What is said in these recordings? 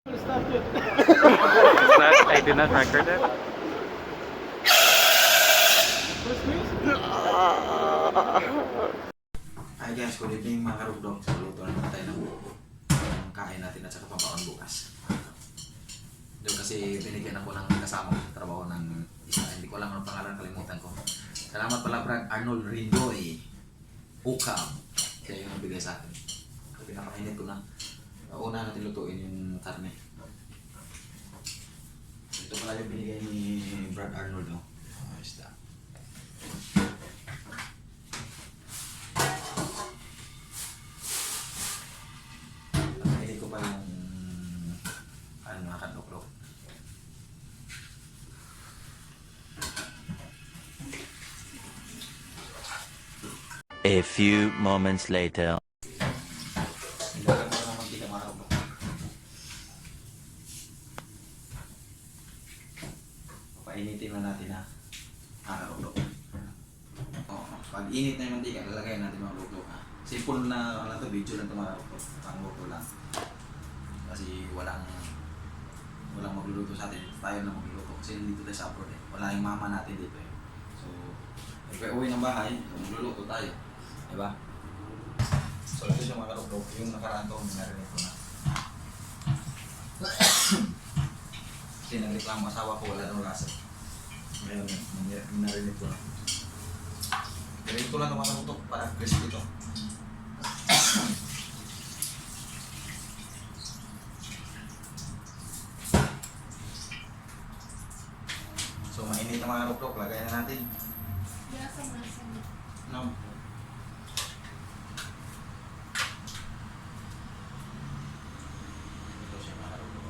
I did not record it. Hi guys, good evening mga karugdog. Luto naman tayo ng kain natin at saka pampaon bukas. Doon kasi binigyan ako ng kasama ko sa trabaho ng isa. Hindi ko alam ang pangalan, kalimutan ko. Salamat pala Brad Arnold Rindoy Ukam. Siya yung nagbigay sa akin. Kasi pinakainit ko na. Una natin lutuin yung karne. Ito pala yung binigay ni Brad Arnold. No? Isda. Pinili ko pa yung mga kadlok-lok. A few moments later. Ilagay ko na mantika mga kadlok. Painitin na natin na mga kadlok. Pag init na yung mantika, lalagay natin mga kadlok. Simple na lang ito, video lang ito mga kadlok. Pangluto lang. Kasi walang magluluto sa atin. Tayo na magluluto. Kasi dito tayo sa abroad eh. Wala yung mama natin dito eh. So, pag-uwi ng bahay, so magluluto tayo. Diba? So, ito siya mga karugdog. Yung nakaraan ko, narinig ko na. Kasi nagreklamo asawa ko, wala daw lasa. Ngayon, narinig ko na. Ganito lang ito mga karugdog, parang crispy ito. So, mainit na mga karugdog, lagay na natin. No. Ito siya mga karugdog.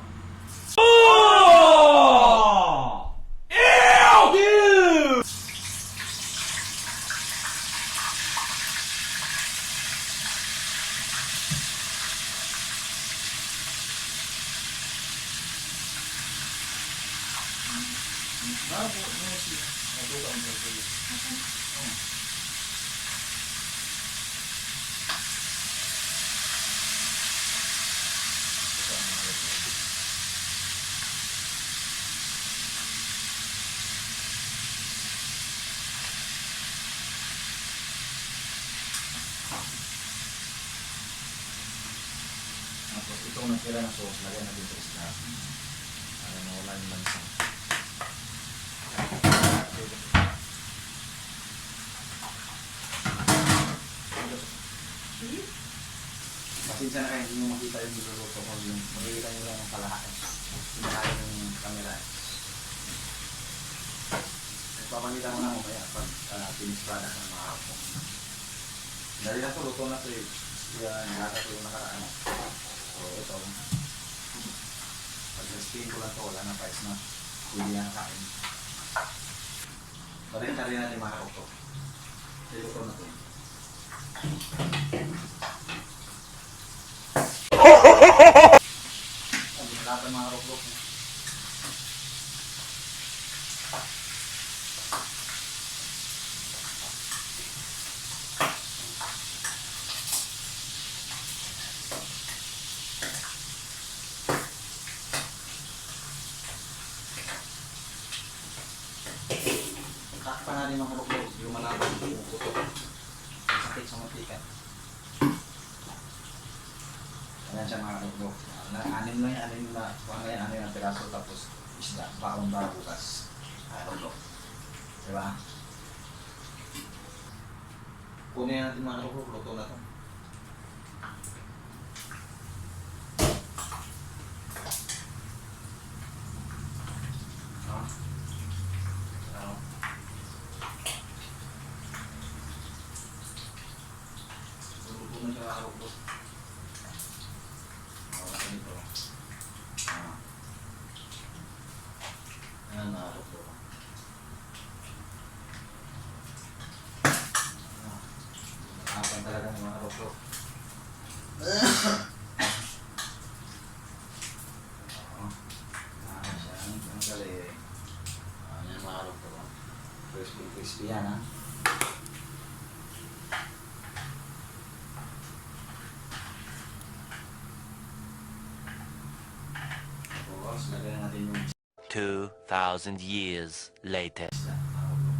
Tapos itong natira na sauce, lagay natin sa isda. Para mawala yung lansa. Pasensya na kayo, hindi nyo makita yung niluluto ko. Makikita nyo lang ang kalahatan. Hindi na yung camera. Nagpapakita ko na mamaya pag finish product ng mga hapon. Dahil na ito, luto na ito eh. Yan, nata ito yung nakaraan. So ito. Pag-spin ko lang ito, wala na price na. Pwede na kain. Parinta rin natin mga hapon. Luto na ito. Ang binalatan mga roklok mo. Takpan natin mga roklok. Yung malabang yung puto. Sakit sa matikan. Ayan siya mga roklok. Anim lang yan, anim na piraso tapos isda, baon ba bukas. Roklok. Diba? Kunin natin mga roklok, luto na ito. Luto na siya mga roklok. Ayan mga roklok. Nakapan talaga ng mga roklok. Ang galing. Ayan mga roklok. Crispy yan ha. Tapos lagyan natin yung 2,000 years later. isda, mga ulo.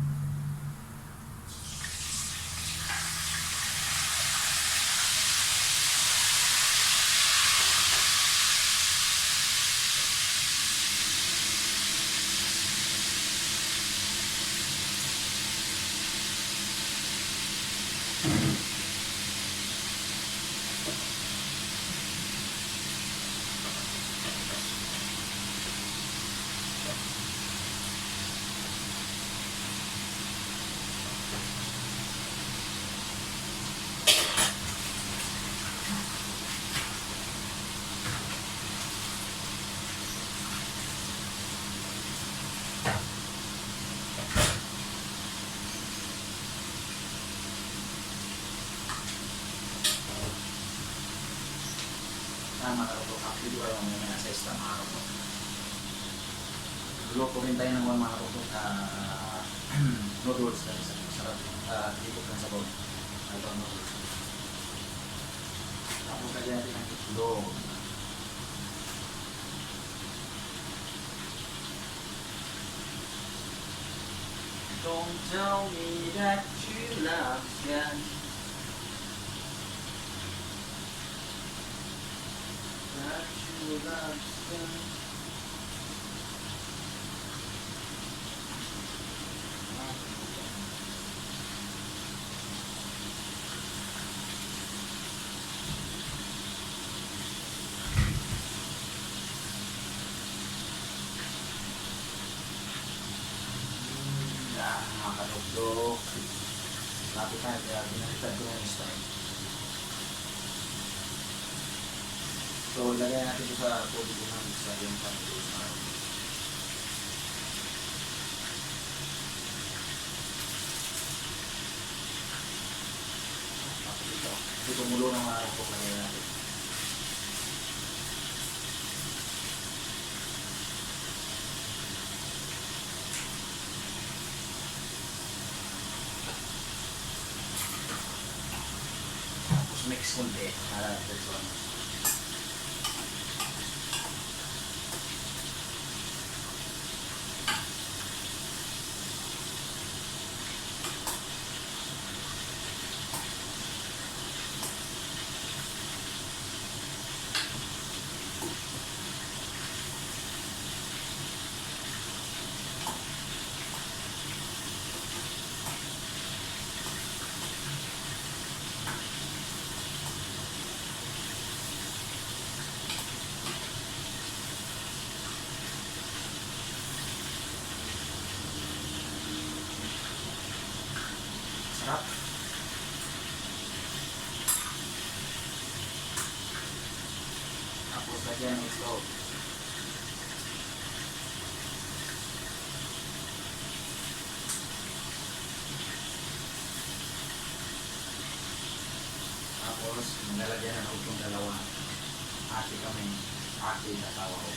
Mga karupok, actually wala mo naman sa isda mga karupok. Luto rin tayo ng mga karupok noodles na sarap, ikot lang sa bowl. Ito ang noodles. Tapos lagyan natin ang itlog. Don't tell me that you love me. That you love me. Mga kanugdok. Lapit tayo kaya pinalitan ko ng style. So, ilagay natin ito sa tubig ng sa yung pang-tubig. Tapos ito. Ito tumulo ng mga rupok na gaya natin. Tapos mix kunti. Para ito one. Sarap. Tapos lagyan ng itlog. Tapos nilalagyan ng utong dalawa. Ate kami. Ate sa asawa ko.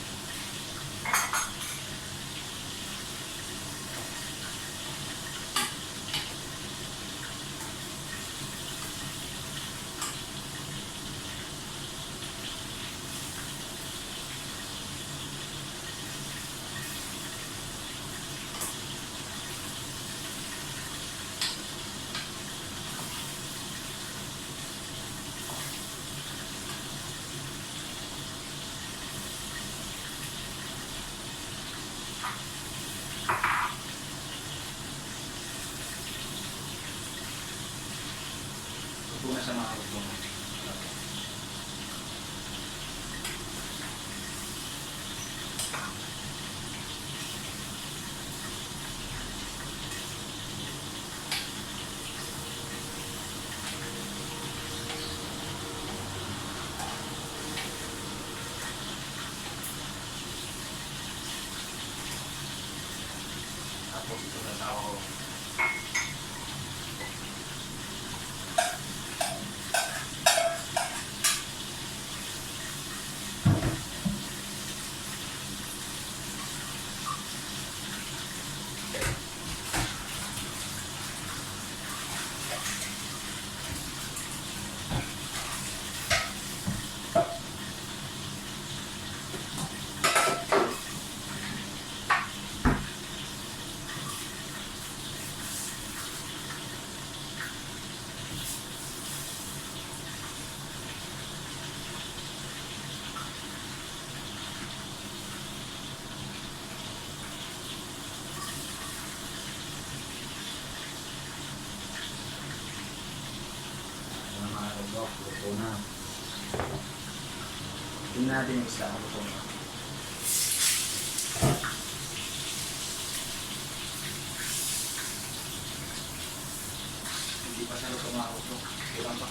Ito na sa mga utong. Tapos ito na sa ako. natin yung isda kung luto na. Hindi pa siya luto mga luto. Kulang pa.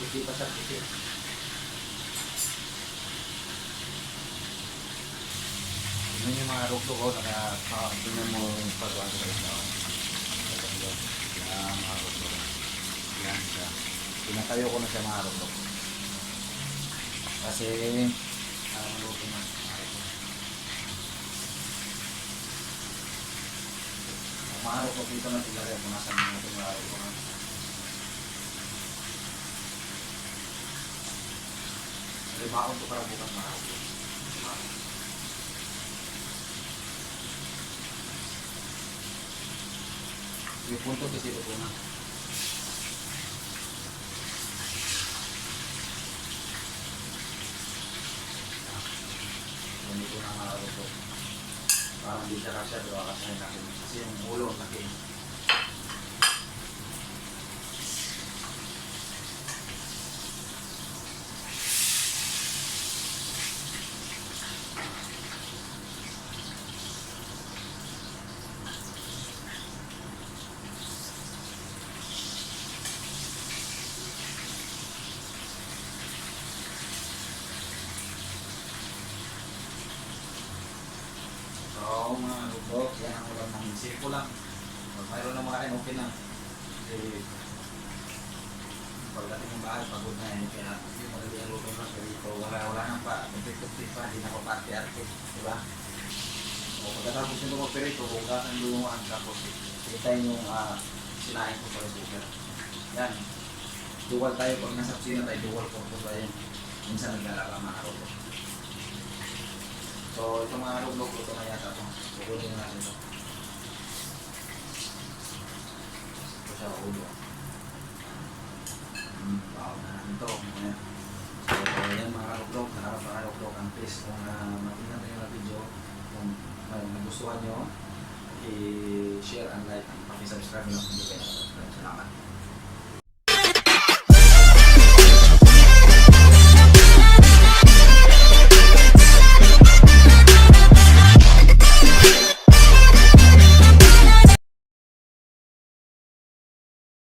Hindi pa siya puti. Tignan yung mga ruglo ko, tignan mo yung pagkawan ko sa yan, mga ruglo. Yan siya. Pinatayo ko na siya mga ruglo. Kasi, maluto na mga ruglo. Mga ruglo dito na tignan kung nasa mga ruglo mga ruglo. Limaon to para bukas mga ruglo. May punto kasi ito na. Ganito na mga ruglo. Parang hindi siya kasya pero akasahin natin. Kasi yung ulo ang laki. So, mga ruglo, yan ang ulam ng sirko lang. Mayroon na mga kain, okay na. Kasi, pagdating ng bahay, pagod na yan. Kaya, hindi madali ang luto na. Pero ito, wala nang pa. Kumplit-kumplit pa, hindi na paparte-arte. Diba? O, pagkatapos nito mag-perito, hugasan luluan. Tapos, itain yung sinain ko sa sugar. Yan. Dual tayo. Pag nasa kusina tayo, dual purpose tayo. Minsan naglalaka mga ruglo. So, ito mga ruglo, ito na yata ito. Kukunin na natin ito. Ito siya ulo. Bawal na natin ito. Ayan. So, yan mga ruglo. Salamat mga ruglo. And please, kung makikita nyo na video, kung nagustuhan nyo, i-share and like, and pakisubscribe nyo kung hindi kayo nakasubscribe. Salamat.